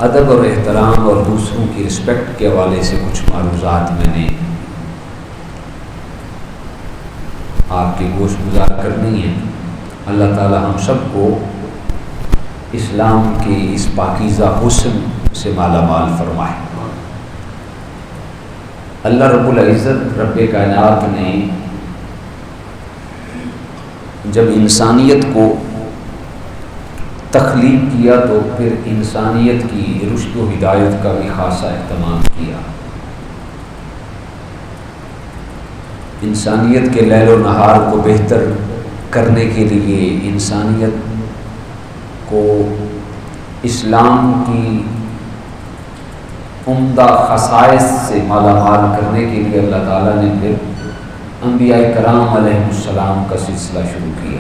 ادب اور احترام اور دوسروں کی رسپیکٹ کے حوالے سے کچھ معروضات میں نے آپ کے گوش گزار کرنی ہے۔ اللہ تعالی ہم سب کو اسلام کے اس پاکیزہ حسن سے مالا مال فرمائے۔ اللہ رب العزت رب کائنات نے جب انسانیت کو تخلیق کیا تو پھر انسانیت کی رشد و ہدایت کا بھی خاصا اہتمام کیا۔ انسانیت کے لیل و نہار کو بہتر کرنے کے لیے انسانیت کو اسلام کی عمدہ خصائص سے مالا مال کرنے کے لیے اللہ تعالیٰ نے پھر انبیاء کرام علیہ السلام کا سلسلہ شروع کیا۔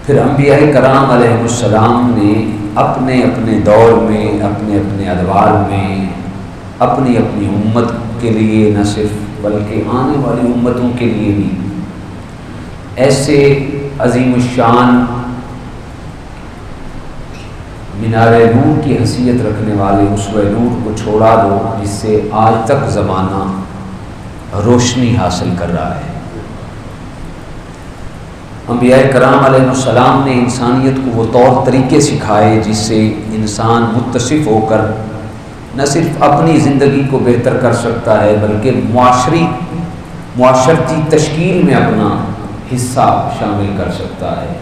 پھر انبیاء کرام علیہ السلام نے اپنے اپنے دور میں اپنے اپنے ادوار میں اپنی اپنی امت کے لیے نہ صرف بلکہ آنے والی امتوں کے لیے بھی ایسے عظیم الشان مینار نور کی حیثیت رکھنے والے اسوہ نور کو چھوڑا دو جس سے آج تک زمانہ روشنی حاصل کر رہا ہے۔ انبیاء کرام علیہ السلام نے انسانیت کو وہ طور طریقے سکھائے جس سے انسان متصف ہو کر نہ صرف اپنی زندگی کو بہتر کر سکتا ہے بلکہ معاشرتی تشکیل میں اپنا حصہ شامل کر سکتا ہے۔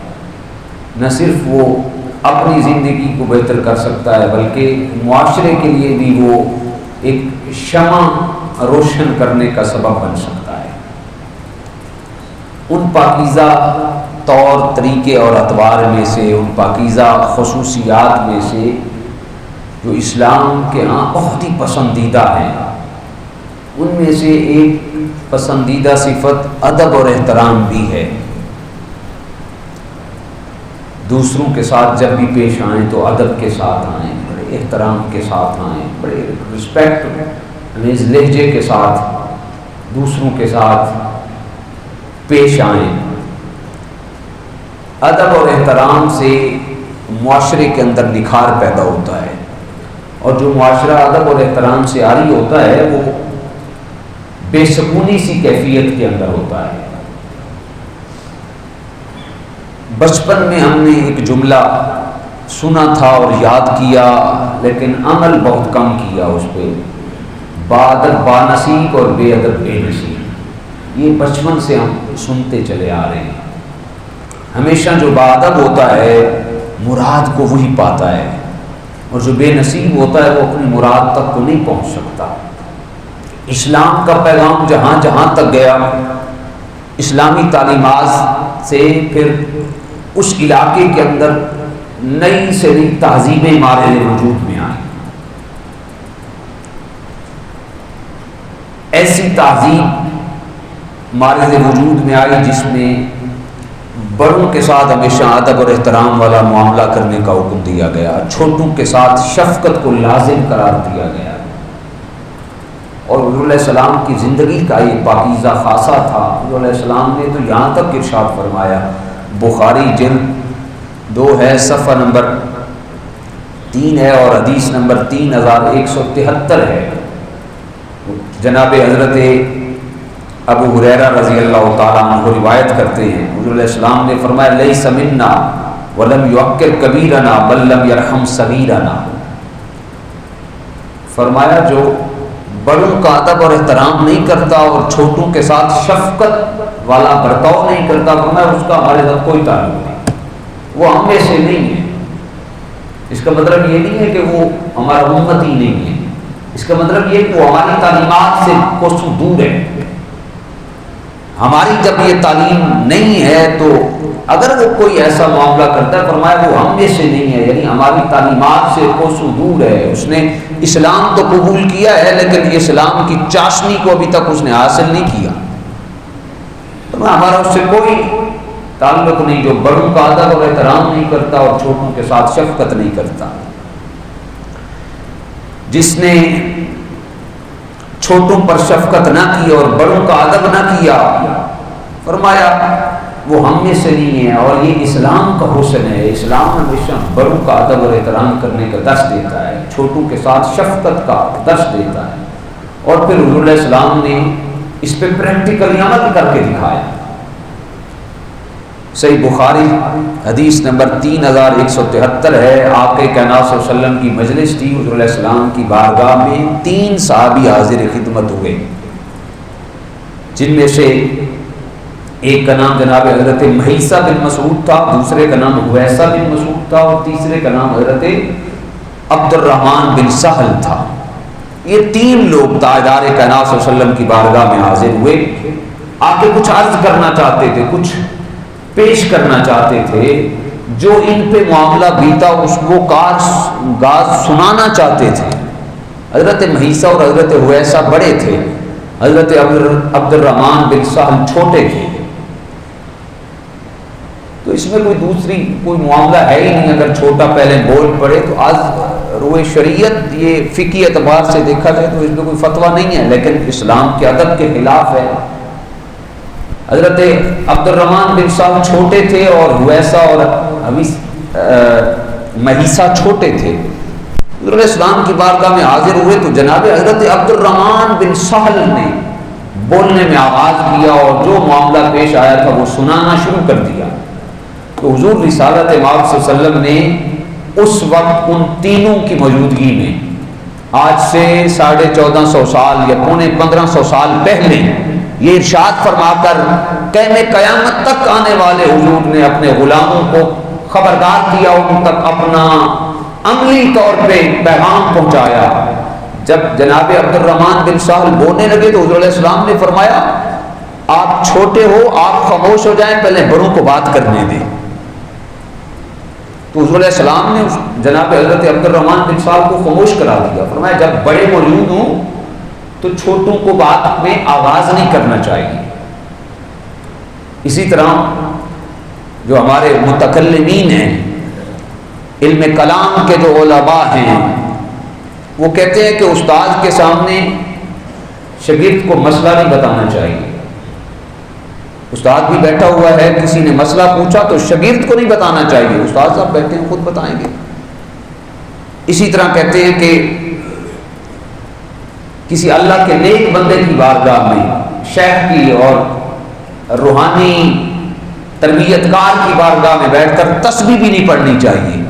نہ صرف وہ اپنی زندگی کو بہتر کر سکتا ہے بلکہ معاشرے کے لیے بھی وہ ایک شمع روشن کرنے کا سبب بن سکتا ہے۔ ان پاکیزہ طور طریقے اور اطوار میں سے، ان پاکیزہ خصوصیات میں سے جو اسلام کے ہاں بہت ہی پسندیدہ ہیں، ان میں سے ایک پسندیدہ صفت ادب اور احترام بھی ہے۔ دوسروں کے ساتھ جب بھی پیش آئیں تو ادب کے ساتھ آئیں، بڑے احترام کے ساتھ آئیں، بڑے رسپیکٹ امیز لہجے کے ساتھ دوسروں کے ساتھ پیش آئیں۔ ادب اور احترام سے معاشرے کے اندر نکھار پیدا ہوتا ہے، اور جو معاشرہ ادب اور احترام سے عاری ہوتا ہے وہ بے سکونی سی کیفیت کے اندر ہوتا ہے۔ بچپن میں ہم نے ایک جملہ سنا تھا اور یاد کیا لیکن عمل بہت کم کیا اس پہ، باادب بانصیب اور بے ادب بے نصیب۔ یہ بچپن سے ہم سنتے چلے آ رہے ہیں۔ ہمیشہ جو باادب ہوتا ہے مراد کو وہی پاتا ہے، اور جو بے نصیب ہوتا ہے وہ اپنی مراد تک کو نہیں پہنچ سکتا۔ اسلام کا پیغام جہاں جہاں تک گیا، اسلامی تعلیمات سے پھر اس علاقے کے اندر نئی سے نئی تہذیبیں مارے وجود میں آئیں۔ ایسی تہذیب مارے وجود میں آئی جس میں بڑوں کے ساتھ ہمیشہ ادب اور احترام والا معاملہ کرنے کا حکم دیا گیا، چھوٹوں کے ساتھ شفقت کو لازم قرار دیا گیا، اور حضور علیہ السلام کی زندگی کا یہ پاکیزہ خاصہ تھا۔ حضور علیہ السلام نے تو یہاں تک ارشاد فرمایا، بخاری جلد 2 ہے، صفحہ نمبر 3 ہے اور حدیث نمبر 3173 ہے۔ جناب حضرت ابو ہریرہ رضی اللہ تعالیٰ عنہ روایت کرتے ہیں، حضور علیہ السلام نے فرمایا لیس منا ولم یعقر کبیرنا بل لم یرحم صغیرنا۔ فرمایا جو بڑوں کا ادب اور احترام نہیں کرتا اور چھوٹوں کے ساتھ شفقت والا برتاؤ نہیں کرتا، فرمایا اس کا ہمارے ساتھ کوئی تعلق نہیں، وہ ہم میں سے نہیں ہے۔ اس کا مطلب یہ نہیں ہے کہ وہ ہمارا امت ہی نہیں ہے، اس کا مطلب یہ کہ وہ ہماری تعلیمات سے کوسوں دور ہے۔ ہماری جب یہ تعلیم نہیں ہے تو اگر وہ کوئی ایسا معاملہ کرتا ہے، فرمایا وہ ہم میں سے نہیں ہے، یعنی ہماری تعلیمات سے کوسوں دور ہے۔ اس نے اسلام تو قبول کیا ہے لیکن اسلام کی چاشنی کو ابھی تک اس نے حاصل نہیں کیا، ہمارا اس سے کوئی تعلق نہیں، جو بڑوں کا ادب اور احترام نہیں کرتا اور چھوٹوں کے ساتھ شفقت نہیں کرتا۔ جس نے چھوٹوں پر شفقت نہ کی اور بڑوں کا ادب نہ کیا، فرمایا وہ ہم میں سے نہیں ہے، اور یہ اسلام کا حسن ہے۔ اسلام ہمیشہ بڑوں کا ادب اور احترام کرنے کا درس دیتا ہے، چھوٹوں کے ساتھ شفقت کا درس دیتا ہے، اور پھر حضور علیہ السلام نے اس پہ پریکٹیکلی عمل کر کے دکھایا۔ صحیح بخاری حدیث نمبر 3173 ہے، آقا کائنات صلی اللہ علیہ وسلم کی مجلس تھی، حضور علیہ السلام کی بارگاہ میں 3 صحابی حاضر خدمت ہوئے، جن میں سے ایک کا نام جناب حضرت مہیسہ بن مسعود تھا، دوسرے کا نام حویسہ بن مسعود تھا، اور تیسرے کا نام حضرت عبد الرحمن بن سہل تھا۔ یہ 3 لوگ تاجدار کائنات صلی اللہ علیہ وسلم کی بارگاہ میں حاضر ہوئے، آ کے کچھ عرض کرنا چاہتے تھے، کچھ پیش کرنا چاہتے تھے، جو ان پہ معاملہ بیتا اس کو گاز سنانا چاہتے تھے۔ حضرت مہیسہ اور حضرت حویسہ بڑے تھے، حضرت عبد الرحمن بن سہل چھوٹے تھے۔ تو اس میں کوئی معاملہ ہے ہی نہیں، اگر چھوٹا پہلے بول پڑے تو آج روئے شریعت یہ فقہی اعتبار سے دیکھا جائے تو اس میں کوئی فتویٰ نہیں ہے، لیکن اسلام کے ادب کے خلاف ہے۔ حضرت عبد الرحمن بن سہل چھوٹے تھے، اور حویسہ اور مہیسہ چھوٹے تھے۔ حضور علیہ السلام کی بارگاہ میں حاضر ہوئے تو جناب حضرت عبد الرحمن بن سہل نے بولنے میں آغاز کیا، اور جو معاملہ پیش آیا تھا وہ سنانا شروع کر دیا۔ تو حضور رسالت مآب صلی اللہ علیہ وسلم نے اس وقت ان تینوں کی موجودگی میں، آج سے 1450 سال یا 1500 سال پہلے، یہ ارشاد فرما کر قیامت تک آنے والے حضور نے اپنے غلاموں کو خبردار کیا، ان تک اپنا عملی طور پہ پیغام پہنچایا۔ جب جناب عبد الرحمن بن سہل بولنے لگے تو حضور علیہ السلام نے فرمایا، آپ چھوٹے ہو، آپ خاموش ہو جائیں، پہلے بڑوں کو بات کرنے دیں۔ تو حضور علیہ السلام نے جناب حضرت عبد الرحمن بن سہل کو خاموش کرا دیا، فرمایا جب بڑے موجود ہوں تو چھوٹوں کو بات میں آغاز نہیں کرنا چاہیے۔ اسی طرح جو ہمارے متکلمین ہیں، علم کلام کے جو علماء ہیں، وہ کہتے ہیں کہ استاد کے سامنے شاگرد کو مسئلہ نہیں بتانا چاہیے۔ استاد بھی بیٹھا ہوا ہے، کسی نے مسئلہ پوچھا تو شاگرد کو نہیں بتانا چاہیے، استاد صاحب بیٹھے ہیں خود بتائیں گے۔ اسی طرح کہتے ہیں کہ کسی اللہ کے نیک بندے کی بارگاہ میں، شیخ کی اور روحانی تربیت کار کی بارگاہ میں بیٹھ کر تسبیح بھی نہیں پڑھنی چاہیے۔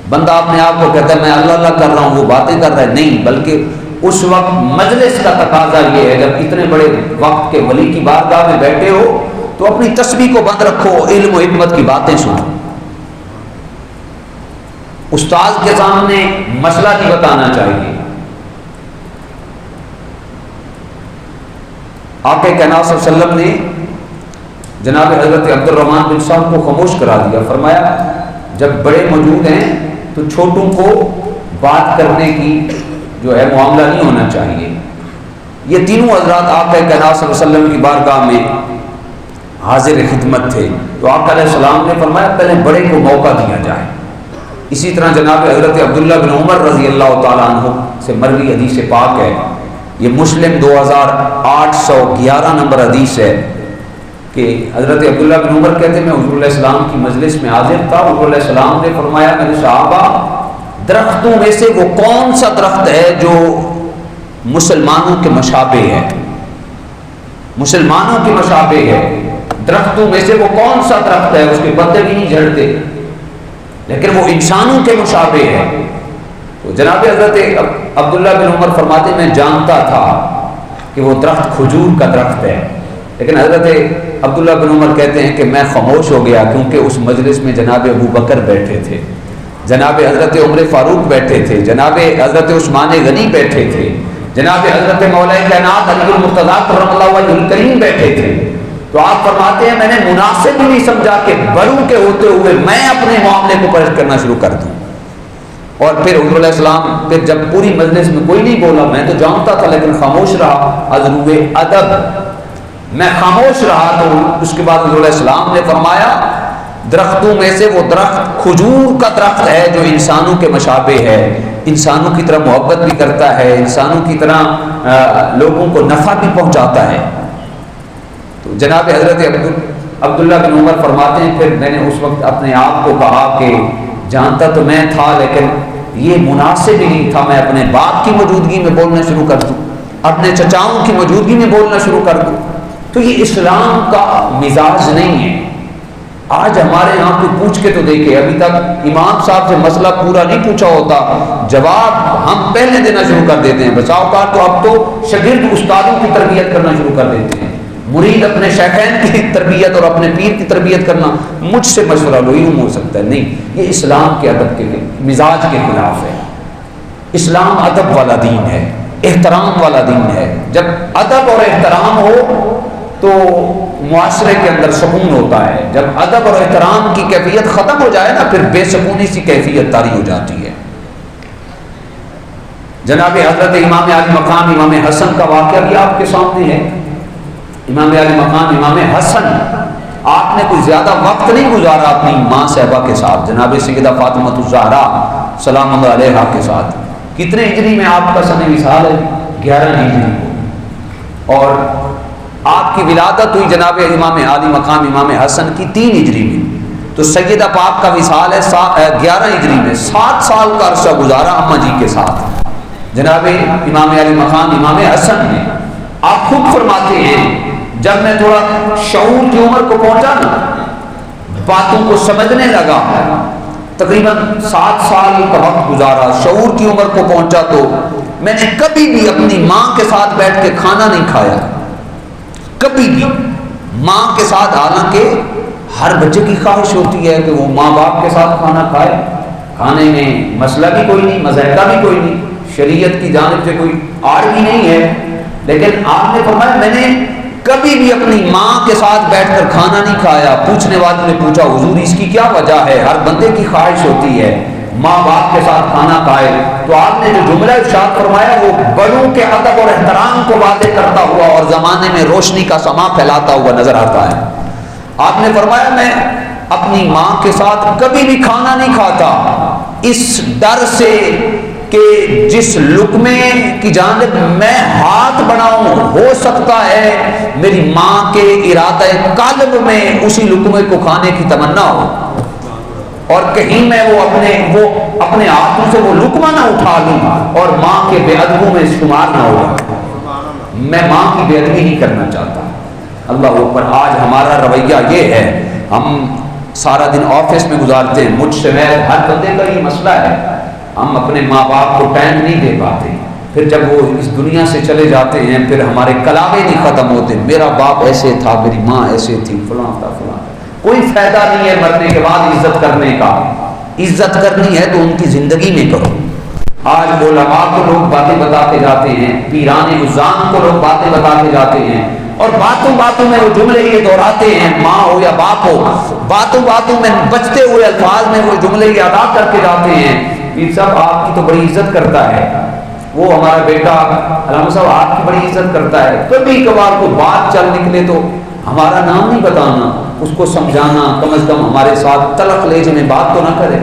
بندہ اپنے آپ کو کہتا ہے میں اللہ اللہ کر رہا ہوں، وہ باتیں کر رہا ہے، نہیں، بلکہ اس وقت مجلس کا تقاضا یہ ہے، جب اتنے بڑے وقت کے ولی کی بارگاہ میں بیٹھے ہو تو اپنی تسبیح کو بند رکھو، علم و حکمت کی باتیں سنو۔ استاد کے سامنے مسئلہ نہیں بتانا چاہیے۔ آقا کائنات صلی اللہ علیہ وسلم نے جناب حضرت عبد الرحمن بن سہل کو خاموش کرا دیا، فرمایا جب بڑے موجود ہیں تو چھوٹوں کو بات کرنے کی جو ہے معاملہ نہیں ہونا چاہیے۔ یہ تینوں حضرات آقا کائنات صلی اللہ علیہ وسلم کی بارگاہ میں حاضر خدمت تھے، تو آقا علیہ السلام نے فرمایا پہلے بڑے کو موقع دیا جائے۔ اسی طرح جناب حضرت عبداللہ بن عمر رضی اللہ تعالیٰ عنہ سے مروی حدیث پاک ہے، یہ مسلم 2811 نمبر حدیث ہے، کہ حضرت عبداللہ بن عمر کہتے ہیں میں حضور علیہ السلام کی مجلس میں حاضر تھا، حضور علیہ السلام نے فرمایا میرے صحابہ، درختوں میں سے وہ کون سا درخت ہے جو مسلمانوں کے مشابہ ہے؟ مسلمانوں کے مشابہ ہے، درختوں میں سے وہ کون سا درخت ہے؟ اس کے پتے بھی نہیں جھڑتے لیکن وہ انسانوں کے مشابہ ہے۔ تو جناب حضرت عبداللہ بن عمر فرماتے میں جانتا تھا کہ وہ درخت کھجور کا درخت ہے، لیکن حضرت عبداللہ بن عمر کہتے ہیں کہ میں خاموش ہو گیا، کیونکہ اس مجلس میں جناب ابو بکر بیٹھے تھے، جناب حضرت عمر فاروق بیٹھے تھے، جناب حضرت عثمان غنی بیٹھے تھے، جناب حضرت مولا کائنات علی المرتضیٰ کرم اللہ وجہہ الکریم بیٹھے تھے۔ تو آپ فرماتے ہیں میں نے مناسب ہی نہیں سمجھا کہ بڑوں کے ہوتے ہوئے میں اپنے معاملے کو پیش کرنا شروع کر دوں۔ اور پھر حضور علیہ السلام پھر جب پوری مجلس میں کوئی نہیں بولا، میں تو جانتا تھا لیکن خاموش رہا، حضور ادب میں خاموش رہا، تو اس کے بعد حضور علیہ السلام نے فرمایا درختوں میں سے وہ درخت کھجور کا درخت ہے جو انسانوں کے مشابہ ہے، انسانوں کی طرح محبت بھی کرتا ہے، انسانوں کی طرح لوگوں کو نفع بھی پہنچاتا ہے۔ تو جناب حضرت عبداللہ بن عمر فرماتے ہیں پھر میں نے اس وقت اپنے آپ کو کہا کہ جانتا تو میں تھا لیکن یہ مناسب ہی نہیں تھا میں اپنے باپ کی موجودگی میں بولنا شروع کر دوں، اپنے چچاؤں کی موجودگی میں بولنا شروع کر دوں، تو یہ اسلام کا مزاج نہیں ہے۔ آج ہمارے یہاں کوئی پوچھ کے تو دیکھے، ابھی تک امام صاحب سے مسئلہ پورا نہیں پوچھا ہوتا، جواب ہم پہلے دینا شروع کر دیتے ہیں۔ بچاؤ کا تو اب تو شاگرد استادوں کی تربیت کرنا شروع کر دیتے ہیں، مرید اپنے شیخین کی تربیت اور اپنے پیر کی تربیت کرنا، مجھ سے مشورہ لو، یوں ہو سکتا ہے، نہیں، یہ اسلام کے ادب کے مزاج کے خلاف ہے۔ اسلام ادب والا دین ہے، احترام والا دین ہے۔ جب ادب اور احترام ہو تو معاشرے کے اندر سکون ہوتا ہے، جب ادب اور احترام کی کیفیت ختم ہو جائے نا پھر بے سکونی سی کیفیت طاری ہو جاتی ہے۔ جناب حضرت امام علی مقام امام حسن کا واقعہ بھی آپ کے سامنے ہے۔ امام علی مقام امام حسن، آپ نے کوئی زیادہ وقت نہیں گزارا اپنی ماں صاحبہ کے ساتھ، جناب سیدہ فاطمہ الزہرا سلام اللہ علیہا کے ساتھ۔ کتنے ہجری میں آپ کا سن وصال ہے؟ 11 ہجری کو، اور آپ کی ولادت ہوئی جناب امام علی مقام امام حسن کی 3 ہجری میں، تو سیدہ پاک کا وصال ہے 11 ہجری میں۔ 7 سال کا عرصہ گزارا اماں جی کے ساتھ جناب امام علی مقام امام حسن نے۔ آپ خود فرماتے ہیں جب میں تھوڑا شعور کی عمر کو پہنچا نا، باتوں کو سمجھنے لگا، تقریباً 7 سال کا وقت گزارا، شعور کی عمر کو پہنچا، تو میں نے کبھی بھی اپنی ماں کے ساتھ بیٹھ کے کھانا نہیں کھایا، کبھی بھی ماں کے ساتھ۔ حالانکہ ہر بچے کی خواہش ہوتی ہے کہ وہ ماں باپ کے ساتھ کھانا کھائے، کھانے میں مسئلہ بھی کوئی نہیں، مذائقہ بھی کوئی نہیں، شریعت کی جانب سے کوئی آڑ بھی نہیں ہے، لیکن آپ نے فرمایا میں نے کبھی بھی اپنی ماں کے ساتھ بیٹھ کر کھانا نہیں کھایا۔ پوچھنے والے نے پوچھا حضور اس کی کیا وجہ ہے؟ ہر بندے کی خواہش ہوتی ہے ماں باپ کے ساتھ کھانا کھائے، تو آپ نے جو جملہ ارشاد فرمایا وہ بڑوں کے ادب اور احترام کو واضح کرتا ہوا اور زمانے میں روشنی کا سما پھیلاتا ہوا نظر آتا ہے۔ آپ نے فرمایا میں اپنی ماں کے ساتھ کبھی بھی کھانا نہیں کھاتا، اس ڈر سے کہ جس لقمے کی جانب میں ہاتھ بڑھاؤں ہو سکتا ہے میری ماں کے ارادہ قلب میں اسی لقمے کو کھانے کی تمنا ہو، اور کہیں میں وہ اپنے ہاتھوں سے وہ لقمہ نہ اٹھا لوں اور ماں کے بے ادبوں میں شمار نہ ہو۔ میں ماں کی بے ادبی نہیں کرنا چاہتا۔ اللہ اکبر۔ آج ہمارا رویہ یہ ہے، ہم سارا دن آفس میں گزارتے ہیں، مجھ سے ہر بندے کا یہ مسئلہ ہے، ہم اپنے ماں باپ کو ٹائم نہیں دے پاتے، پھر جب وہ اس دنیا سے چلے جاتے ہیں پھر ہمارے کلامے نہیں ختم ہوتے، میرا باپ ایسے تھا، میری ماں ایسے تھی، فلاں تھا فلاں۔ کوئی فائدہ نہیں ہے مرنے کے بعد عزت کرنے کا، عزت کرنی ہے تو ان کی زندگی میں کرو۔ آج علماء کو لوگ باتیں بتاتے جاتے ہیں، پیران عظام کو لوگ باتیں بتاتے جاتے ہیں، اور باتوں باتوں میں وہ جملے یہ دہراتے ہیں، ماں ہو یا باپ ہو، باتوں باتوں میں بچتے ہوئے الفاظ میں وہ جملے یہ ادا کر کے جاتے ہیں، پیر صاحب آپ کی تو بڑی عزت کرتا ہے، وہ ہمارا بیٹا علامہ صاحب آپ کی بڑی عزت کرتا ہے۔ کبھی کبھار کو بات چل نکلے تو ہمارا نام نہیں بتانا، اس کو سمجھانا، کم از کم ہمارے ساتھ تلخ لہجے میں بات تو نہ کرے،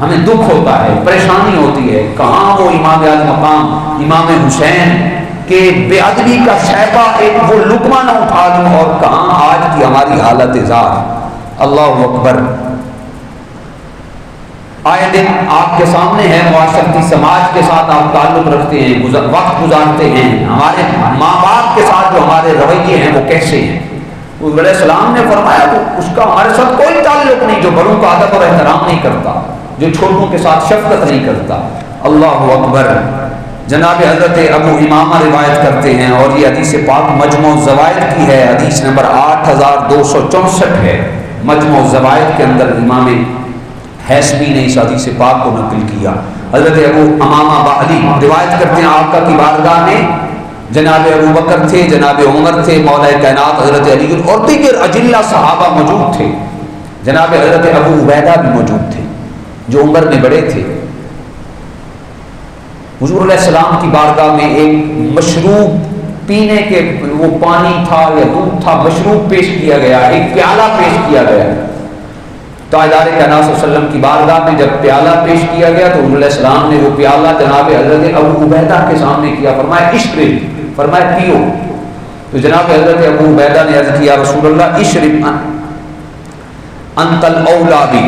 ہمیں دکھ ہوتا ہے، پریشانی ہوتی ہے۔ کہاں وہ امام علی مقام امام حسین کہ بے ادبی کا شیبہ ایک وہ لقمہ نہ اٹھا لوں، اور کہاں آج کی ہماری حالت زار۔ اللہ اکبر۔ آئے دن آپ کے سامنے ہے، معاشرتی سماج کے ساتھ آپ تعلق رکھتے ہیں، وقت گزارتے ہیں، ہمارے ماں باپ کے ساتھ جو ہمارے رویے ہیں وہ کیسے ہیں؟ حضور علیہ السلام نے فرمایا تو اس کا ہمارے ساتھ کوئی تعلق نہیں جو بڑوں کا ادب اور احترام نہیں کرتا، جو چھوٹوں کے ساتھ شفقت نہیں کرتا۔ اللہ اکبر۔ جناب حضرت ابو امامہ روایت کرتے ہیں، اور یہ حدیث پاک مجموع الزوائد کی ہے، حدیث نمبر 8264 ہے۔ مجموع الزوائد کے اندر امام حیثمی نے اس حدیث پاک کو نقل کیا۔ حضرت ابو امامہ باہلی روایت کرتے ہیں آقا کی بارگاہ میں جناب ابو بکر تھے، جناب عمر تھے، مولا کائنات حضرت علی اور دیگر اجلہ صحابہ موجود تھے، جناب حضرت ابو عبیدہ بھی موجود تھے جو عمر میں بڑے تھے۔ حضور علیہ السلام کی بارگاہ میں ایک مشروب پینے کے وہ پانی تھا یا دودھ تھا، مشروب پیش کیا گیا، ایک پیالہ پیش کیا گیا۔ تاجدار کائنات صلی اللہ علیہ وسلم کی بارگاہ میں جب پیالہ پیش کیا گیا تو حضور علیہ السلام نے وہ پیالہ جناب حضرت ابو عبیدہ کے سامنے کیا، فرمایا اشرب، فرمایا پیو۔ تو جناب حضرت ابو عبیدہ نے عرض کیا رسول اللہ اشرب انت الاولا بی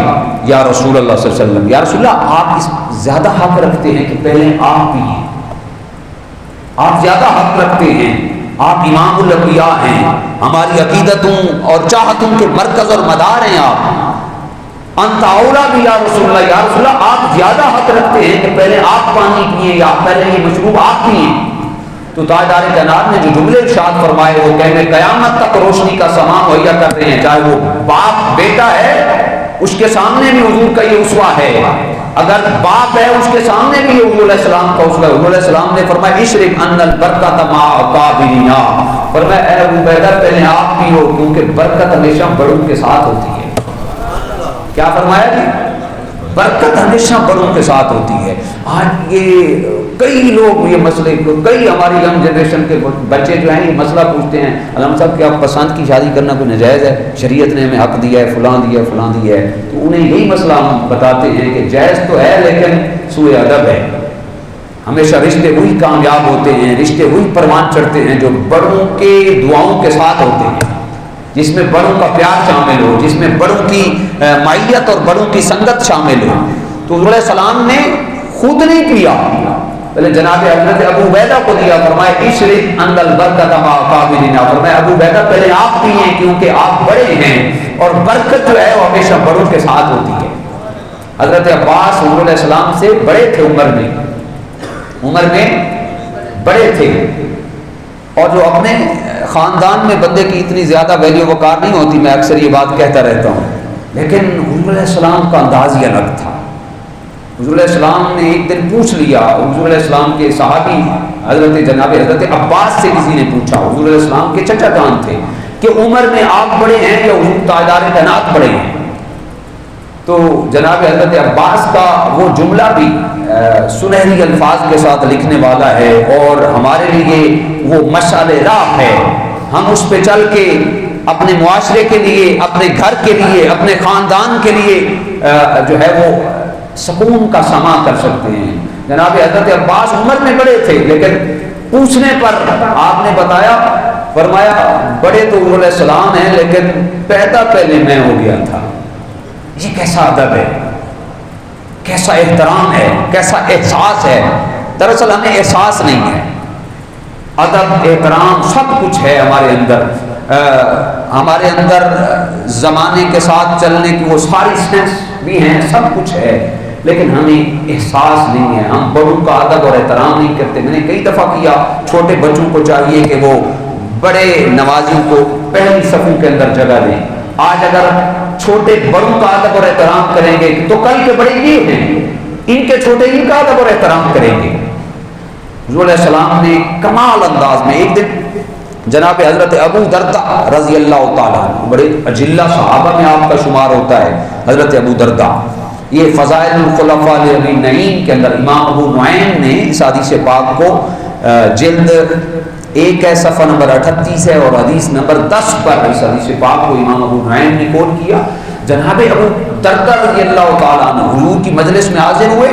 یا رسول اللہ صلی اللہ علیہ وسلم، یا رسول اللہ آپ زیادہ حق رکھتے ہیں کہ پہلے آپ پیئیں، آپ زیادہ حق رکھتے ہیں، آپ امام الانبیاء ہیں، ہماری عقیدتوں اور چاہتوں کے مرکز اور مدار ہیں آپ، انت اولا بھی یا رسول اللہ، یا رسول اللہ آپ زیادہ حق رکھتے ہیں کہ پہلے آپ پانی پئیں یا پہلے یہ مشروب آپ پئیں۔ تو تاجدار کائنات نے جو جملے ارشاد فرمائے وہ کہنے قیامت تک روشنی کا سامان مہیا کر رہے ہیں، چاہے وہ باپ بیٹا ہے اس کے سامنے بھی حضور کا یہ اسوہ ہے، اگر باپ ہے اس کے سامنے بھی یہ حضور علیہ السلام کا اسوہ ہے۔ حضور علیہ السلام نے فرمایا اشرب ان البرکۃ مع اکابرنا، فرمایا اے ابو عبیدہ پہلے آپ پیو کیونکہ برکت ہمیشہ بڑوں کے ساتھ ہوتی ہے۔ کیا فرمایا جی؟ برکت ہمیشہ بڑوں کے ساتھ ہوتی ہے۔ آج یہ کئی لوگ یہ مسئلے، کئی ہماری ینگ جنریشن کے بچے جو ہیں یہ مسئلہ پوچھتے ہیں علامہ صاحب کہ آپ پسند کی شادی کرنا کوئی نجائز ہے؟ شریعت نے ہمیں حق دیا ہے، فلاں دیا ہے، فلاں دیا ہے۔ تو انہیں یہی مسئلہ ہم بتاتے ہیں کہ جائز تو ہے لیکن سوء ادب ہے۔ ہمیشہ رشتے وہی کامیاب ہوتے ہیں، رشتے وہی پروان چڑھتے ہیں جو بڑوں کے دعاؤں کے ساتھ ہوتے ہیں، جس میں بڑوں کا پیار شامل ہو، جس میں بڑوں کی معیت اور بڑوں کی سنگت شامل ہو۔ تو حضور علیہ السلام نے خود نہیں پیا، پہلے جناب حضرت ابو عبیدہ کو دیا، فرمایا اشرب ان البرکۃ مع اکابرنا، فرمایا ابو عبیدہ پہلے آپ پیئیں کیونکہ آپ بڑے ہیں اور برکت جو ہے وہ ہمیشہ بڑوں کے ساتھ ہوتی ہے۔ حضرت عباس حضور علیہ السلام سے بڑے تھے، عمر میں بڑے تھے، اور جو اپنے خاندان میں بندے کی اتنی زیادہ ویلیو وقار نہیں ہوتی، میں اکثر یہ بات کہتا رہتا ہوں، لیکن حضور علیہ السلام کا انداز ہی الگ تھا۔ حضور علیہ السلام نے ایک دن پوچھ لیا، حضور علیہ السلام کے صحابی حضرت عباس سے کسی نے پوچھا، حضور علیہ السلام کے چچا جان تھے، کہ عمر میں آپ بڑے ہیں یا حضور تاجدار کائنات بڑے ہیں؟ تو جناب حضرت عباس کا وہ جملہ بھی سنہری الفاظ کے ساتھ لکھنے والا ہے اور ہمارے لیے وہ مشعل راہ ہے، ہم اس پہ چل کے اپنے معاشرے کے لیے، اپنے گھر کے لیے، اپنے خاندان کے لیے جو ہے وہ سکون کا سما کر سکتے ہیں۔ جناب حضرت عباس عمر میں بڑے تھے لیکن پوچھنے پر آپ نے بتایا، فرمایا بڑے تو حضور علیہ السلام ہیں لیکن پیدا پہلے میں ہو گیا تھا۔ یہ کیسا ادب ہے، کیسا احترام ہے، کیسا احساس ہے۔ دراصل ہمیں احساس نہیں ہے، ادب احترام سب کچھ ہے ہمارے اندر زمانے کے ساتھ چلنے کی وہ ساری سینس بھی ہیں، سب کچھ ہے، لیکن ہمیں احساس نہیں ہے، ہم بڑوں کا ادب اور احترام نہیں کرتے۔ میں نے کئی دفعہ کیا، چھوٹے بچوں کو چاہیے کہ وہ بڑے نوازیوں کو پہلی صفوں کے اندر جگہ دیں۔ آج اگر چھوٹے بڑوں کا ادب اور احترام کریں گے تو کل کے بڑے یہ ہیں، ان کے چھوٹے ان کا ادب اور احترام کریں گے۔ حضور علیہ السلام نے کمال انداز میں ایک دن جناب حضرت ابو درداء رضی اللہ تعالیٰ عنہ، بڑے اجلہ صحابہ میں آپ کا شمار ہوتا ہے حضرت ابو درداء، یہ فضائل الخلفاء لابی نعیم کے اندر امام ابو نعیم نے اس حدیث پاک کو جلد 1 ہے، صفحہ نمبر 38 ہے، اور حدیث نمبر 10 پر اس حدیث پاک کو امام ابو نعیم نے کوٹ کیا۔ جناب ابو درداء رضی اللہ تعالیٰ عنہ حضور کی مجلس میں حاضر ہوئے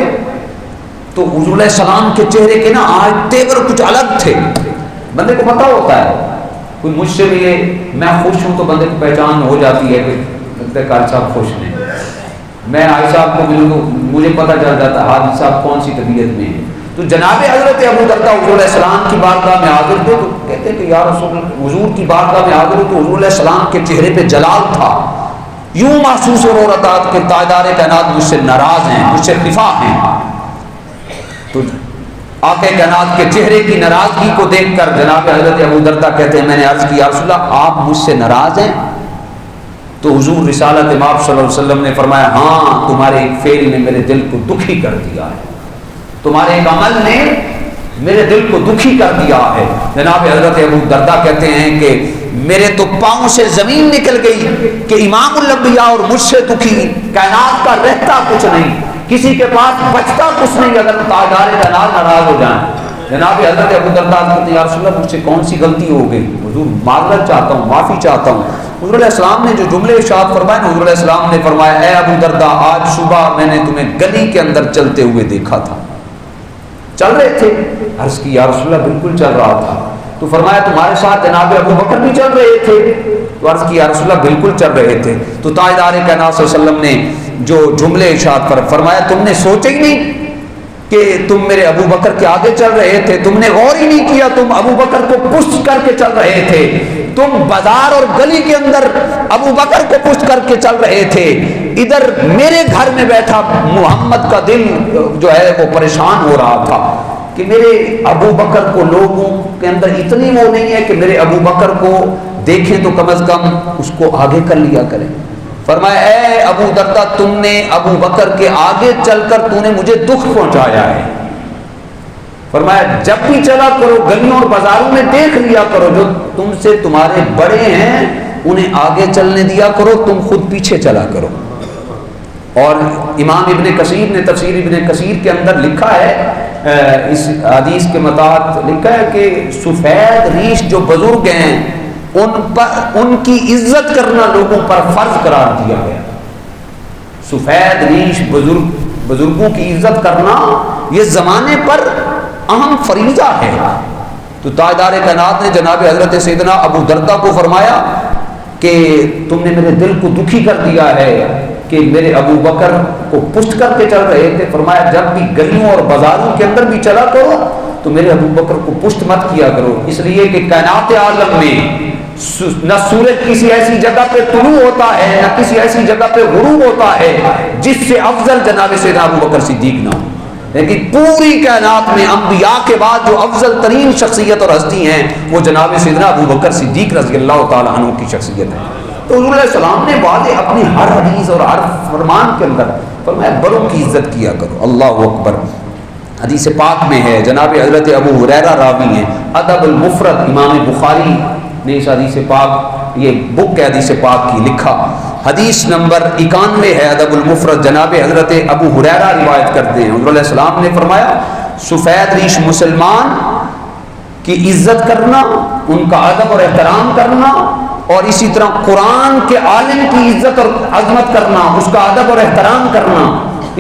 تو حضور علیہ السلام کے چہرے کے نا آج تیور کچھ الگ تھے۔ بندے کو پتہ ہوتا ہے، کوئی مجھ سے ملے میں خوش ہوں تو بندے کو پہچان ہو جاتی ہے کہ لگتا ہے قاری صاحب خوش ہیں، میں عائشہ صاحب کو ملوں تو مجھے پتہ چل جاتا ہے حاجی صاحب کون سی طبیعت میں ہے۔ تو جناب حضرت ابو درداء حضور علیہ السلام کی بارگاہ میں حاضر تھے تو کہتے ہیں کہ یا رسول اللہ، حضور کی بارگاہ میں حاضر ہو تو حضور علیہ السلام کے چہرے پہ جلال تھا، یوں محسوس ہو رہا تھا کہ تاجدار کائنات مجھ سے ناراض ہیں، مجھ سے خفا ہیں۔ تو آقا کائنات کے چہرے کی ناراضگی کو دیکھ کر جناب حضرت ابو درداء کہتے ہیں میں نے عرض کی یا رسول اللہ آپ مجھ سے ناراض ہیں؟ تو حضور رسالت مآب صلی اللہ علیہ وسلم نے فرمایا ہاں، تمہارے ایک فعل نے میرے دل کو دکھی کر دیا ہے، تمہارے ایک عمل نے میرے دل کو دکھی کر دیا ہے۔ جناب حضرت ابو درداء کہتے ہیں کہ میرے تو پاؤں سے زمین نکل گئی کہ امام الانبیاء اور مجھ سے دکھی، کائنات کا رہتا کچھ نہیں، کسی کے پاس بچتا کچھ نہیں اگر تاجدار کائنات ناراض ہو جائیں۔ جناب حضرت ابو درداء کہتے ہیں یا رسول اللہ مجھ سے کون سی غلطی ہو گئی، حضور معذرت چاہتا ہوں، معافی چاہتا ہوں۔ حضور علیہ السلام نے جو جملے ارشاد فرمائے، حضور علیہ السلام نے فرمایا اے ابو درداء آج صبح میں نے تمہیں گلی کے اندر چلتے ہوئے دیکھا تھا۔ چل رہے تھے؟ عرض کی یا رسول اللہ بالکل چل رہا تھا۔ تو فرمایا تمہارے ساتھ جناب ابو بکر بھی چل رہے تھے؟ تو عرض کی یا رسول اللہ بالکل چل رہے تھے۔ تو تاجدار کائنات صلی اللہ علیہ وسلم نے جو جملے ارشاد پر فرمایا تم نے سوچا ہی نہیں کہ تم میرے ابو بکر کے آگے چل رہے تھے، تم نے غور ہی نہیں کیا، تم ابو بکر کو پشت کر کے چل رہے تھے، تم بازار اور گلی کے اندر ابو بکر کو پشت کر کے چل رہے تھے، ادھر میرے گھر میں بیٹھا محمد کا دل جو ہے وہ پریشان ہو رہا تھا کہ میرے ابو بکر کو لوگوں کے اندر اتنی وہ نہیں ہے کہ میرے ابو بکر کو دیکھیں تو کم از کم اس کو آگے کر لیا کریں۔ فرمایا اے ابو دردہ تم نے ابو بکر کے آگے چل کر تو نے مجھے دکھ پہنچایا ہے۔ فرمایا جب بھی چلا کرو گلیوں اور بازاروں میں دیکھ لیا کرو جو تم سے تمہارے بڑے ہیں انہیں آگے چلنے دیا کرو، تم خود پیچھے چلا کرو۔ اور امام ابن کثیر نے تفسیر ابن کثیر کے اندر لکھا ہے، اس حدیث کے متعلق لکھا ہے کہ سفید ریش جو بزرگ ہیں ان کی عزت کرنا لوگوں پر فرض قرار دیا گیا۔ سفید ریش بزرگوں کی عزت کرنا یہ زمانے پر اہم فریضہ ہے۔ تو تاجدار کائنات نے جناب حضرت سیدنا ابو دردہ کو فرمایا کہ تم نے میرے دل کو دکھی کر دیا ہے کہ میرے ابو بکر کو پشت کر کے چل رہے تھے۔ فرمایا جب بھی گلیوں اور بازاروں کے اندر بھی چلا کرو تو میرے ابو بکر کو پشت مت کیا کرو، اس لیے کہ کائنات عالم میں نہ سورج کسی ایسی جگہ پہ طلوع ہوتا ہے نہ کسی ایسی جگہ پہ غروب ہوتا ہے جس سے افضل جناب سیدنا ابو بکر صدیق نہ ہو، لیکن پوری کائنات میں انبیاء کے بعد جو افضل ترین شخصیت اور ہستی ہیں وہ جناب سیدنا ابو بکر صدیق رضی اللہ تعالی عنہ کی شخصیت ہے۔ تو حضور علیہ السلام نے واضح اپنی ہر حدیث اور ہر فرمان کے اندر فرمایا بڑوں کی عزت کیا کرو۔ اللہ اکبر۔ حدیث پاک میں ہے، جناب حضرت ابو ہریرہ راوی ہیں، ادب المفرد امام بخاری نے اس حدیث پاک یہ بک ہے حدیث پاک کی لکھا، حدیث نمبر 91 ہے ادب المفرد، جناب حضرت ابو ہریرہ روایت کرتے ہیں، حضور علیہ السلام نے فرمایا سفید ریش مسلمان کی عزت کرنا، ان کا ادب اور احترام کرنا، اور اسی طرح قرآن کے عالم کی عزت اور عظمت کرنا، اس کا ادب اور احترام کرنا،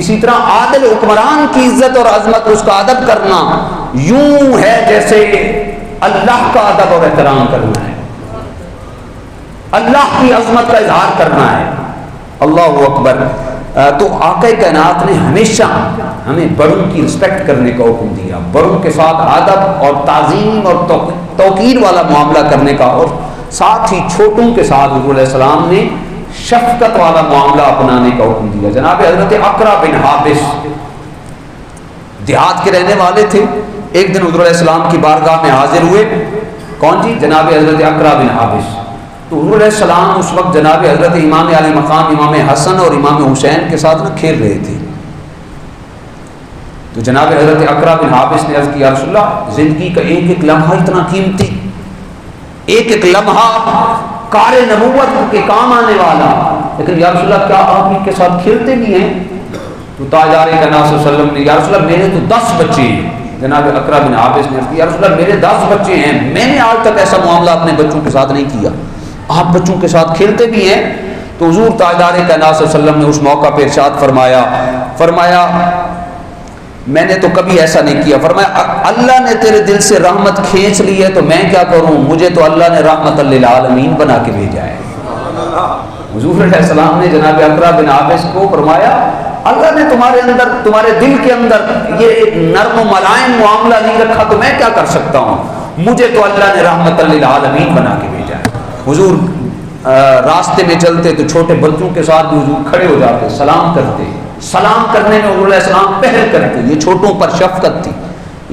اسی طرح عادل حکمران کی عزت اور عظمت اس کا ادب کرنا یوں ہے جیسے اللہ کا ادب اور احترام کرنا ہے، اللہ کی عظمت کا اظہار کرنا ہے۔ اللہ اکبر۔ تو آقا کائنات نے ہمیشہ ہمیں بڑوں کی رسپیکٹ کرنے کا حکم دیا، بڑوں کے ساتھ ادب اور تعظیم اور توقیر والا معاملہ کرنے کا، اور ساتھ ہی چھوٹوں کے ساتھ حضور علیہ السلام نے شفقت والا معاملہ اپنانے کا حکم دیا۔ جناب حضرت اقرا بن حابس دیہات کے رہنے والے تھے، ایک دن حضور علیہ السلام کی بارگاہ میں حاضر ہوئے، کون جی؟ جناب حضرت اقرا بن حابس۔ تو حضور علیہ السلام اس وقت جناب حضرت امام علی مقام امام حسن اور امام حسین کے ساتھ کھیل رہے تھے۔ تو جناب حضرت اقرا بن حابس نے عرض کیا یا رسول اللہ زندگی کا ایک ایک لمحہ اتنا قیمتی، ایک ایک لمحہ کار نبوت کے کام آنے والا، لیکن یا رسول اللہ کیا آپ ان کے ساتھ کھیلتے بھی ہیں؟ تو تاجدار کائنات صلی اللہ علیہ وسلم نے یا رسول اللہ میرے تو 10 بچے ہیں۔ جناب اقرا بن حابس نے عرض کیا یا رسول اللہ میرے 10 بچے ہیں، میں نے آج تک ایسا معاملہ اپنے بچوں کے ساتھ نہیں کیا، آپ بچوں کے ساتھ کھیلتے بھی ہیں؟ تو حضور تاجدار کائنات صلی اللہ علیہ وسلم نے اس موقع پہ ارشاد فرمایا میں نے تو کبھی ایسا نہیں کیا۔ فرمایا اللہ نے تیرے دل سے رحمت کھینچ لی ہے تو میں کیا کروں، مجھے تو اللہ نے رحمت للعالمین بنا کے بھیجا ہے۔ حضور علیہ السلام نے جناب اقرا بن حابس کو فرمایا اللہ نے تمہارے اندر تمہارے دل کے اندر یہ ایک نرم و ملائم معاملہ نہیں رکھا تو میں کیا کر سکتا ہوں، مجھے تو اللہ نے رحمت للعالمین بنا کے بھیجا ہے۔ حضور راستے میں چلتے تو چھوٹے بچوں کے ساتھ بھی حضور کھڑے ہو جاتے، سلام کرتے، سلام کرنے میں حضور علیہ السلام پہل کرتے، یہ چھوٹوں پر شفقت تھی۔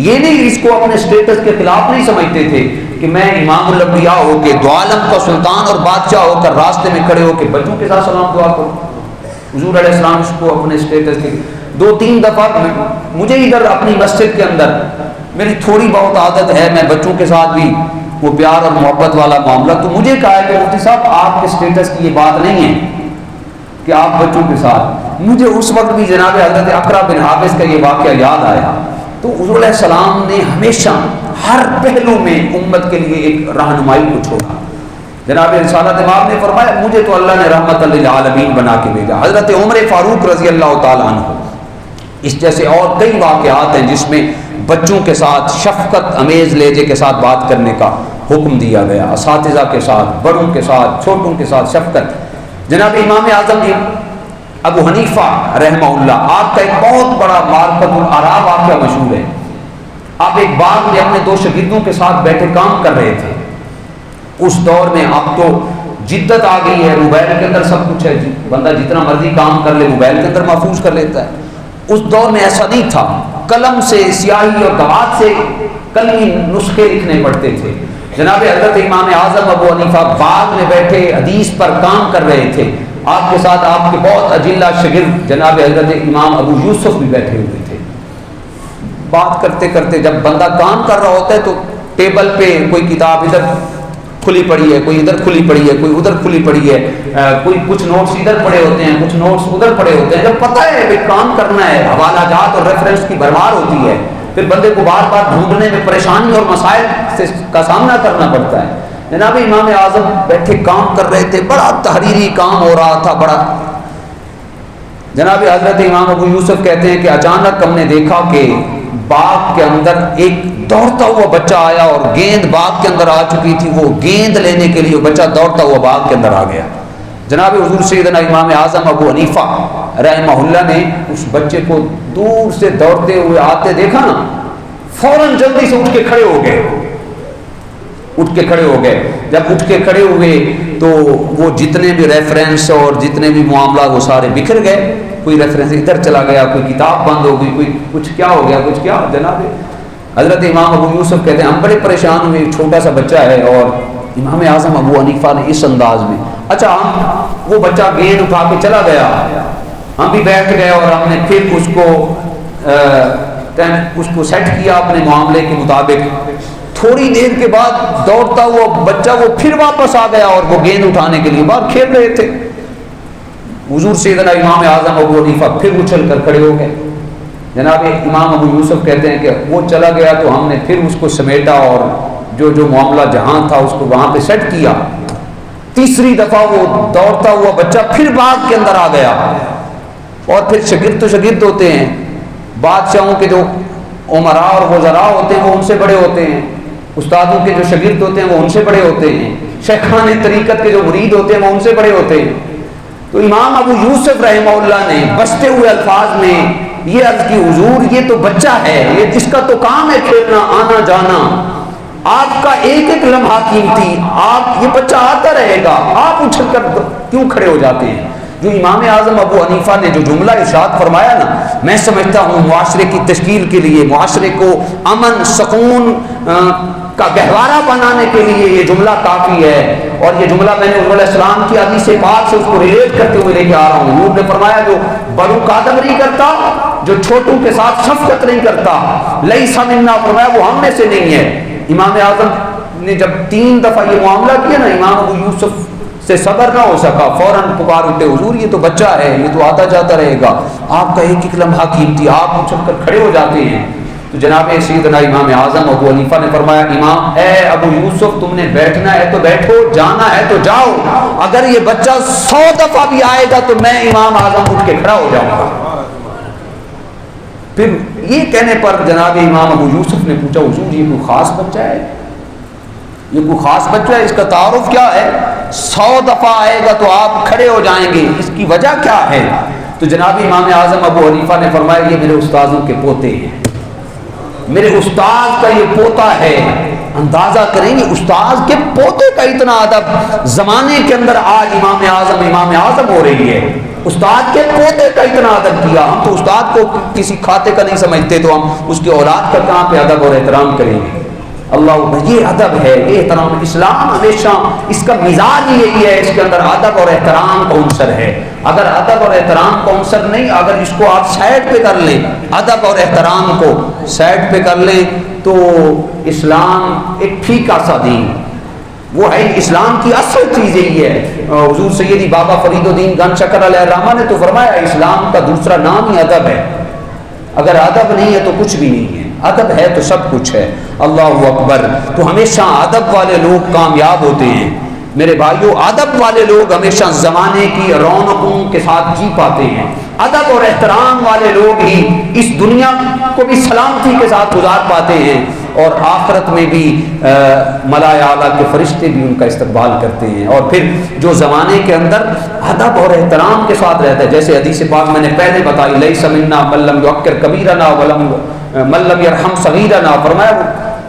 یہ نہیں اس کو اپنے سٹیٹس کے خلاف نہیں سمجھتے تھے کہ میں امام الانبیاء ہو کے دو عالم کا سلطان اور بادشاہ ہو کر راستے میں کھڑے ہو کے بچوں کے ساتھ سلام دعا کروں۔ حضور علیہ السلام اس کو اپنے سٹیٹس کے 2-3 دفعہ مجھے ادھر اپنی مسجد کے اندر میری تھوڑی بہت عادت ہے، میں بچوں کے ساتھ بھی وہ پیار اور محبت والا معاملہ، تو مجھے کہا ہے کہ مفتی صاحب آپ کے سٹیٹس کی یہ بات نہیں ہے کہ آپ بچوں کے ساتھ، مجھے اس وقت بھی جناب حضرت اقرا بن حابس کا یہ واقعہ یاد آیا۔ تو حضور علیہ السلام نے ہمیشہ ہر پہلو میں امت کے لیے ایک رہنمائی کو چھوڑا۔ جناب رسالت امام نے فرمایا مجھے تو اللہ نے رحمت للعالمین بنا کے بھیجا۔ حضرت عمر فاروق رضی اللہ تعالیٰ عنہ، اس جیسے اور کئی واقعات ہیں جس میں بچوں کے ساتھ شفقت امیز لہجے کے ساتھ بات کرنے کا حکم دیا گیا، اساتذہ کے ساتھ، بڑوں کے ساتھ، چھوٹوں کے ساتھ شفقت۔ جناب امام اعظم ابو حنیفہ رحمہ اللہ، آپ کا ایک بہت بڑا معرفت الآراء واقعہ مشہور ہے۔ آپ ایک باغ میں اپنے 2 شاگردوں کے ساتھ بیٹھے کام کر رہے تھے۔ اس دور میں اب تو جدت آ گئی ہے، موبائل کے اندر سب کچھ ہے، بندہ جتنا مرضی کام کر لے موبائل کے اندر محفوظ کر لیتا ہے۔ اس دور میں ایسا نہیں تھا، قلم سے، سیاہی اور دوات سے قلمی نسخے لکھنے پڑتے تھے۔ جناب حضرت امام اعظم ابو حنیفہ باغ میں بیٹھے حدیث پر کام کر رہے تھے، آپ کے ساتھ آپ کے بہت اجلہ شاگرد جناب حضرت امام ابو یوسف بھی بیٹھے ہوئے تھے۔ بات کرتے کرتے جب بندہ کام کر رہا ہوتا ہے تو ٹیبل پہ کوئی کتاب ادھر کھلی پڑی ہے، کوئی ادھر کھلی پڑی ہے، کوئی ادھر کھلی پڑی ہے، کوئی کچھ نوٹس ادھر پڑے ہوتے ہیں، کچھ نوٹس ادھر پڑے ہوتے ہیں۔ جب پتہ ہے کہ کام کرنا ہے، حوالہ جات اور ریفرنس کی بھرمار ہوتی ہے، پھر بندے کو بار بار ڈھونڈنے میں پریشانی اور مسائل کا سامنا کرنا پڑتا ہے۔ جناب امام اعظم بیٹھے کام کر رہے تھے، بڑا تحریری کام ہو رہا تھا، بڑا۔ جناب حضرت امام ابو یوسف کہتے ہیں کہ اچانک ہم نے دیکھا کہ باغ کے اندر ایک دوڑتا ہوا بچہ آیا اور گیند باغ کے اندر آ چکی تھی، وہ گیند لینے کے لیے بچہ دوڑتا ہوا باغ کے اندر آ گیا۔ جناب حضور سیدنا امام اعظم ابو حنیفہ رحمہ اللہ نے اس بچے کو دور سے دوڑتے ہوئے آتے دیکھا نا، فوراً جلدی سے اٹھ کے کھڑے ہو گئے۔ جب اٹھ کے کھڑے ہوئے تو وہ جتنے بھی ریفرنس اور جتنے بھی معاملات وہ سارے بکھر گئے۔ کوئی ریفرنس ادھر چلا گیا، کوئی کتاب بند ہو گئی، کوئی کچھ کیا ہو گیا، کچھ کیا۔ جناب حضرت امام ابو یوسف کہتے ہیں ہم بڑے پریشان ہوئے، چھوٹا سا بچہ ہے، اور امام اعظم ابو حنیفہ نے اس انداز میں، اچھا وہ بچہ گیند اٹھا کے چلا گیا، ہم بھی بیٹھ گئے اور ہم نے پھر اس کو سیٹ کیا اپنے معاملے کے مطابق۔ تھوڑی دیر کے بعد دوڑتا ہوا بچہ وہ پھر واپس آ گیا اور وہ گیند اٹھانے کے لیے باہر کھیل رہے تھے۔ حضور سیدنا امام اعظم ابو حنیفہ پھر اچھل کر کھڑے ہو گئے۔ جناب امام ابو یوسف کہتے ہیں کہ وہ چلا گیا تو ہم نے پھر اس کو سمیٹا اور جو معاملہ جہاں تھا اس کو وہاں پہ سیٹ کیا۔ تیسری دفعہ وہ دوڑتا ہوا بچہ پھر باغ کے اندر آ گیا، اور پھر شاگرد تو شاگرد ہوتے ہیں، بادشاہوں کے جو امراء اور وزراء ہوتے ہیں وہ ان سے بڑے ہوتے ہیں، استادوں کے جو شاگرد ہوتے ہیں وہ ان سے بڑے ہوتے ہیں، شیخان طریقت کے جو مرید ہوتے ہیں وہ ان سے بڑے ہوتے ہیں۔ تو امام ابو یوسف رحمہ اللہ نے بستے ہوئے الفاظ میں یہ عرض کی، حضور یہ تو بچہ ہے، یہ اس کا تو کام ہے کھیلنا، آنا جانا، آپ کا ایک ایک لمحہ قیمتی، آپ یہ بچہ آتا رہے گا، آپ اچھل کر کیوں کھڑے ہو جاتے ہیں؟ جو امام اعظم ابو حنیفہ نے جو جملہ ارشاد فرمایا نا، میں سمجھتا ہوں معاشرے کی تشکیل کے لیے، معاشرے کو امن سکون کا گہوارہ بنانے کے لیے یہ جملہ کافی ہے۔ اور یہ جملہ میں نے حضور علیہ السلام کی حدیث پاک سے اس کو ریلیٹ کرتے ہوئے لے کے آ رہا ہوں۔ حضور نے فرمایا جو بڑوں کا ادب نہیں کرتا، جو چھوٹوں کے ساتھ شفقت نہیں کرتا، لیس منا، فرمایا وہ ہم میں سے نہیں ہے۔ امام اعظم نے جب 3 دفعہ یہ معاملہ کیا نا، امام ابو یوسف سے صبر نہ ہو سکا، فوراً پکار اٹھے، حضور یہ تو بچہ ہے، یہ تو آتا جاتا رہے گا، آپ کا ایک ایک لمحہ قیمتی، آپ اچھل کر کھڑے ہو جاتے ہیں۔ تو جناب سیدنا امام اعظم ابو حنیفہ نے فرمایا، امام اے ابو یوسف تم نے بیٹھنا ہے تو بیٹھو، جانا ہے تو جاؤ، اگر یہ بچہ 100 دفعہ بھی آئے گا تو میں امام اعظم اٹھ کے کھڑا ہو جاؤں گا۔ پھر یہ کہنے پر جناب امام ابو یوسف نے پوچھا، حضور یہ کوئی خاص بچہ ہے؟ یہ کوئی خاص بچہ ہے، اس کا تعارف کیا ہے؟ 100 دفعہ آئے گا تو آپ کھڑے ہو جائیں گے، اس کی وجہ کیا ہے؟ تو جناب امام اعظم ابو حنیفہ نے فرمایا، یہ میرے استاذوں کے پوتے ہیں، میرے استاذ کا یہ پوتا ہے۔ اندازہ کریں گے استاذ کے پوتے کا اتنا ادب زمانے کے اندر آج امام اعظم ہو رہی ہے، استاد کے پوتے کا اتنا ادب کیا۔ ہم تو استاد کو کسی کھاتے کا نہیں سمجھتے، تو ہم اس کے اولاد کا کہاں پہ ادب اور احترام کریں گے؟ اللہ، یہ ادب ہے، یہ احترام۔ اسلام ہمیشہ اس کا مزاج یہی ہے، اس کے اندر ادب اور احترام کا عنصر ہے۔ اگر ادب اور احترام کا عنصر نہیں، اگر اس کو آپ سائڈ پہ کر لیں، ادب اور احترام کو سائڈ پہ کر لیں، تو اسلام ایک پھیکا سا دین، وہ ہے اسلام کی اصل چیز یہی ہے۔ حضور سیدی بابا فرید الدین گن شکر علیہ الرحمہ نے تو فرمایا، اسلام کا دوسرا نام ہی ادب ہے، اگر ادب نہیں ہے تو کچھ بھی نہیں ہے، ادب ہے تو سب کچھ ہے۔ اللہ اکبر۔ تو ہمیشہ ادب والے لوگ کامیاب ہوتے ہیں۔ میرے بھائیوں ادب والے لوگ ہمیشہ زمانے کی رونقوں کے ساتھ جی پاتے ہیں، ادب اور احترام والے لوگ ہی اس دنیا کو بھی سلامتی کے ساتھ گزار پاتے ہیں، اور آخرت میں بھی ملائے اعلیٰ کے فرشتے بھی ان کا استقبال کرتے ہیں۔ اور پھر جو زمانے کے اندر ادب اور احترام کے ساتھ رہتا ہے، جیسے حدیث پاک میں نے پہلے بتائی، لیس منا من لم یوقر کبیرنا من لم یرحم صغیرنا، فرمایا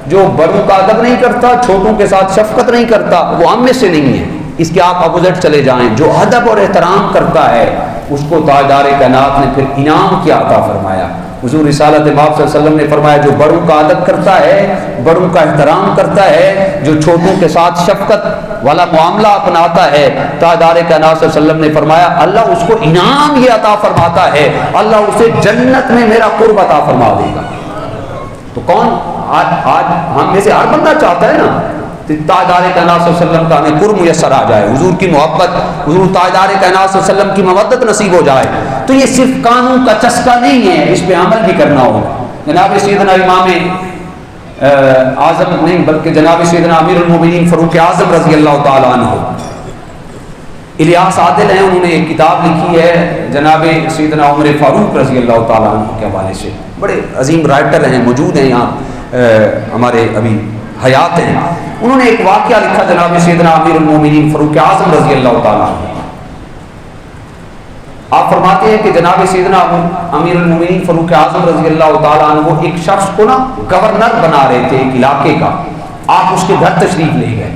جو بڑوں کا ادب نہیں کرتا، چھوٹوں کے ساتھ شفقت نہیں کرتا، وہ ہم میں سے نہیں ہے۔ اس کے آپ اپوزٹ چلے جائیں، جو ادب اور احترام کرتا ہے اس کو تاجدار کائنات نے پھر انعام کیا عطا فرمایا۔ حضور رسالت مآب صلی اللہ علیہ وسلم نے فرمایا جو بڑوں کا ادب کرتا ہے، بڑوں کا احترام کرتا ہے، جو چھوٹوں کے ساتھ شفقت والا معاملہ اپناتا ہے، تاجدار کائنات صلی اللہ علیہ وسلم نے فرمایا اللہ اس کو انعام یہ عطا فرماتا ہے، اللہ اسے جنت میں میرا قرب عطا فرما دے گا۔ تو کون آج ہم میں سے ہر بندہ چاہتا ہے نا تاجدار کائنات صلی اللہ علیہ وسلم کا ہمیں قرب میسر آ جائے، حضور کی محبت، حضور تاجدار کائنات صلی اللہ علیہ وسلم کی مودت نصیب ہو جائے۔ تو یہ صرف قانون کا چسکا نہیں ہے، اس پہ عمل بھی کرنا ہوگا۔ جناب سیدنا امام اعظم نہیں بلکہ جناب سیدنا امیر المومنین فاروق اعظم رضی اللہ تعالیٰ عنہ الیاس عادل ہیں، انہوں نے ایک کتاب لکھی ہے جناب سیدنا عمر فاروق رضی اللہ تعالیٰ عنہ کے حوالے سے، بڑے عظیم رائٹر ہیں، موجود ہیں یہاں ہمارے ابھی حیات ہیں۔ انہوں نے ایک واقعہ لکھا جناب سیدنا امیر المومنین فاروق اعظم رضی اللہ تعالیٰ عنہ۔ آپ فرماتے ہیں کہ جناب سیدنا امیر المومنین فاروق اعظم رضی اللہ تعالیٰ عنہ وہ ایک شخص کو نا گورنر بنا رہے تھے ایک علاقے کا۔ آپ اس کے گھر تشریف لے گئے،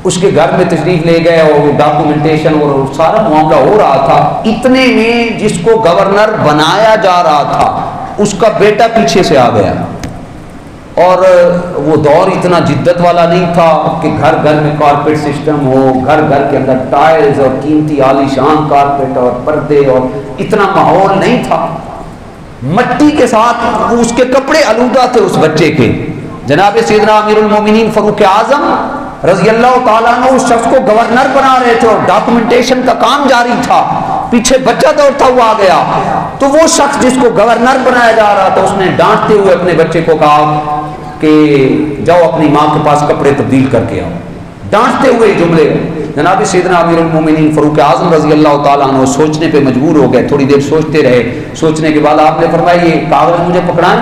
اس کے گھر میں تشریف لے گئے اور ڈاکومنٹیشن اور سارا معاملہ ہو رہا تھا۔ اتنے میں جس کو گورنر بنایا جا رہا تھا اس کا بیٹا پیچھے سے آ گیا، اور وہ دور اتنا جدت والا نہیں تھا کہ گھر گھر میں کارپیٹ سسٹم ہو، گھر گھر کے اندر ٹائلز اور قیمتی عالی شان کارپیٹ اور پردے، اور اتنا ماحول نہیں تھا۔ مٹی کے ساتھ اس کے کپڑے آلودہ تھے اس بچے کے۔ جناب سیدنا امیر المومنین فاروق اعظم رضی اللہ تعالیٰ عنہ اس شخص کو گورنر بنا رہے تھے اور ڈاکومنٹیشن کا کام جاری تھا، پیچھے بچہ دوڑتا ہوا آ گیا۔ تو وہ شخص جس کو گورنر بنایا جا رہا تھا اس نے ڈانٹتے ہوئے اپنے بچے کو کہا کہ جاؤ اپنی ماں کے پاس کپڑے تبدیل کر کے آؤ، ڈانٹتے ہوئے جملے۔ جناب سیدنا امیر المومنین فاروق اعظم رضی اللہ تعالیٰ عنہ سوچنے پہ مجبور ہو گئے، تھوڑی دیر سوچتے رہے، سوچنے کے بعد آپ نے فرمایا یہ کاغذ مجھے پکڑائیں۔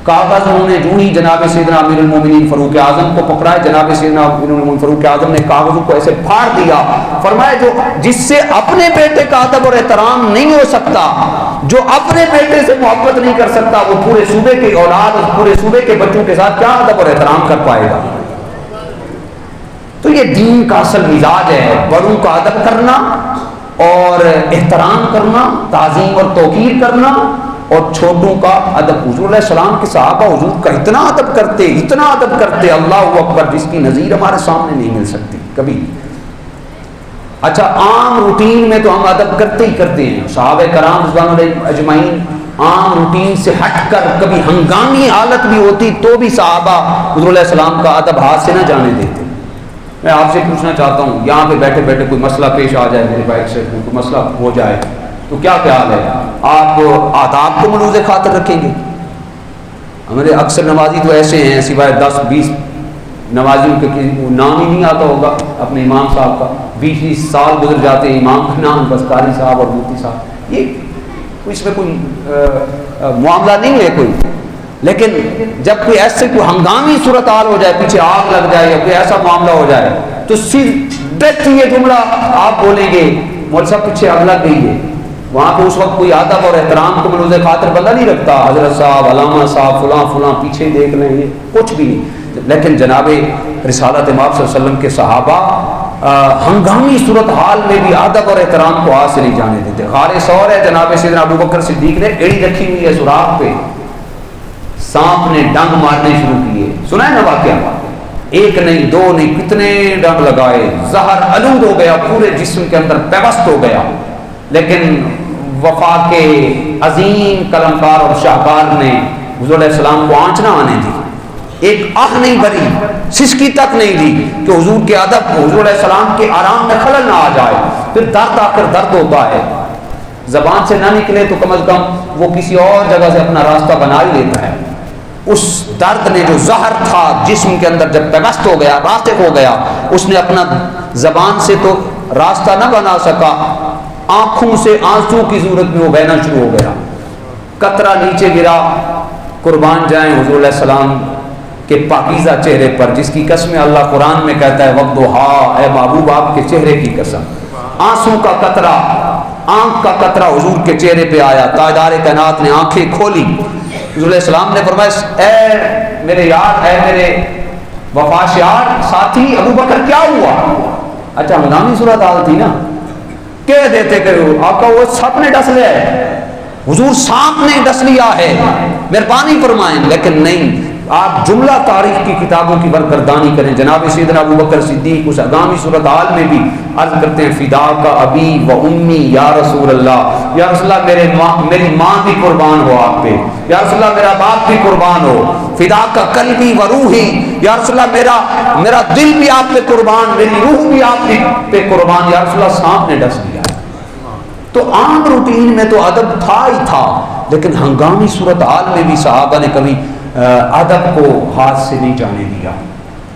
کاغذ انہوں نے جو ہی جناب سیدنا امیر المومنین فاروق اعظم کو پکڑائے، جناب سیدنا امیر المومنین فاروق اعظم نے کاغذوں کو ایسے پھاڑ دیا، فرمایا جو جس سے اپنے بیٹے کا ادب اور احترام نہیں ہو سکتا، جو اپنے بیٹے سے محبت نہیں کر سکتا، وہ پورے صوبے کی اولاد، پورے صوبے کے بچوں کے ساتھ کیا ادب اور احترام کر پائے گا؟ تو یہ دین کا اصل مزاج ہے، بڑوں کا ادب کرنا اور احترام کرنا، تعظیم اور توقیر کرنا، اور چھوٹوں کا ادب۔ حضور علیہ السلام کے صحابہ حضور کا اتنا ادب کرتے، اتنا ادب کرتے، اللہ اکبر، جس کی نظیر ہمارے سامنے نہیں مل سکتی کبھی۔ اچھا عام روٹین میں تو ہم ادب کرتے ہی کرتے ہیں، صحابہ کرام رضوان علیہم اجمعین عام روٹین سے ہٹ کر کبھی ہنگامی حالت بھی ہوتی تو بھی صحابہ حضور علیہ السلام کا ادب ہاتھ سے نہ جانے دیتے۔ میں آپ سے پوچھنا چاہتا ہوں، یہاں پہ بیٹھے بیٹھے کوئی مسئلہ پیش آ جائے، میرے بھائی سے کوئی مسئلہ ہو جائے تو کیا خیال ہے؟ آپ آداب کو ملوز خاطر رکھیں گے؟ ہمارے اکثر نمازی تو ایسے ہیں سوائے 10-20 نمازیوں کے نام ہی نہیں آتا ہوگا اپنے امام صاحب کا، 20 سال گزر جاتے ہیں امام کا نام بس قاری صاحب اور مفتی صاحب، یہ اس میں کوئی معاملہ نہیں ہے کوئی۔ لیکن جب کوئی ایسے کوئی ہنگامی صورتحال ہو جائے، پیچھے آگ لگ جائے یا کوئی ایسا معاملہ ہو جائے تو صرف یہ جملہ آپ بولیں گے مول صاحب پیچھے آگ لگ گئی ہے۔ وہاں پہ اس وقت کوئی ادب اور احترام کو ملوز خاطر بندہ نہیں رکھتا، حضرت صاحب، علامہ صاحب، فلاں فلاں پیچھے دیکھ لیں، یہ کچھ بھی نہیں۔ لیکن جناب رسالت مآب صلی اللہ علیہ وسلم کے صحابہ ہنگامی صورتحال میں بھی ادب اور احترام کو ہاتھ سے نہیں جانے دیتے۔ غار ثور ہے، جناب سیدنا ابو بکر صدیق نے ایڑی رکھی ہوئی ہے سوراخ پہ، سانپ نے ڈنگ مارنے شروع کیے، سنا ہے نا واقعہ؟ ایک نہیں دو نہیں کتنے ڈنگ لگائے، زہر آلود ہو گیا، پورے جسم کے اندر پیوست ہو گیا، لیکن وفا کے عظیم قلمکار اور شاہکار نے حضور علیہ السلام کو آنچ نہ آنے دی، ایک آہ نہیں بھری، سسکی تک نہیں دی کہ حضور کے ادب، حضور علیہ السلام کے آرام میں خلل نہ آ جائے۔ پھر درد آ کر درد ہوتا ہے، زبان سے نہ نکلے تو کم از کم وہ کسی اور جگہ سے اپنا راستہ بنا ہی لیتا ہے۔ اس درد نے جو زہر تھا جسم کے اندر جب پیوست ہو گیا، راسخ ہو گیا، اس نے اپنا زبان سے تو راستہ نہ بنا سکا، آنکھوں سے آنسو کی صورت میں وہ بہنا شروع ہو گیا، قطرہ نیچے گرا، قربان جائیں حضور علیہ السلام کے پاکیزہ چہرے پر، جس کی قسم اللہ قرآن میں کہتا ہے وَالضُّحَىٰ، اے محبوب آپ کے چہرے کی قسم، آنسو کا قطرہ، آنکھ کا قطرہ حضور کے چہرے پہ آیا، تاجدار کائنات نے آنکھیں کھولی، حضور علیہ السلام نے فرمایا اے میرے یار، اے میرے وفاش یار ساتھی ابو بکر کیا ہوا؟ اچھا ہنگامی صورتحال تھی نا، کہہ دیتے کہ آپ کا وہ سپ نے ڈس لیا ہے، حضور سانپ نے ڈس لیا ہے، مہربانی فرمائیں، لیکن نہیں، آپ جملہ تاریخ کی کتابوں کی برگردانی کریں، جناب سیدنا ابو بکر صدیق اس ہنگامی صورتحال میں بھی عرض کرتے ہیں فدا کا ابی و امی یا رسول اللہ، یا رسول اللہ میری ماں بھی قربان ہو آپ پہ، یا رسول اللہ میرا باپ بھی قربان ہو، فدا کا قلبی و روحی، یا رسول اللہ میرا دل بھی آپ پہ قربان، میری روح بھی آپ پہ قربان، یا رسول اللہ سانپ نے ڈس لیا۔ تو عام روٹین میں تو ادب تھا ہی تھا، لیکن ہنگامی صورتحال میں بھی صحابہ نے کبھی ادب کو ہاتھ سے نہیں جانے دیا۔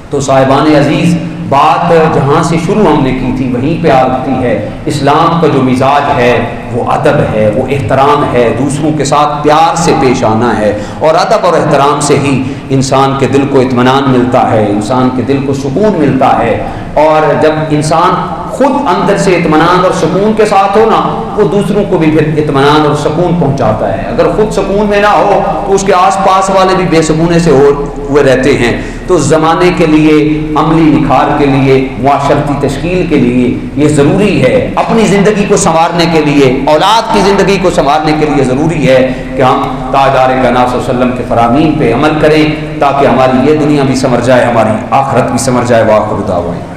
تو صاحبان عزیز، بات جہاں سے شروع ہم نے کی تھی وہیں پہ آتی ہے، اسلام کا جو مزاج ہے وہ ادب ہے، وہ احترام ہے، دوسروں کے ساتھ پیار سے پیش آنا ہے، اور ادب اور احترام سے ہی انسان کے دل کو اطمینان ملتا ہے، انسان کے دل کو سکون ملتا ہے، اور جب انسان خود اندر سے اطمینان اور سکون کے ساتھ ہو نا، وہ دوسروں کو بھی پھر اطمینان اور سکون پہنچاتا ہے۔ اگر خود سکون میں نہ ہو تو اس کے آس پاس والے بھی بے سکونے سے ہوئے رہتے ہیں۔ تو زمانے کے لیے، عملی نکھار کے لیے، معاشرتی تشکیل کے لیے یہ ضروری ہے، اپنی زندگی کو سنوارنے کے لیے، اولاد کی زندگی کو سنوارنے کے لیے ضروری ہے کہ ہم تاجدار کائنات صلی اللہ علیہ وسلم کے فرامین پہ عمل کریں، تاکہ ہماری یہ دنیا بھی سنور جائے، ہماری آخرت بھی سنور جائے۔ وآخر دعوانا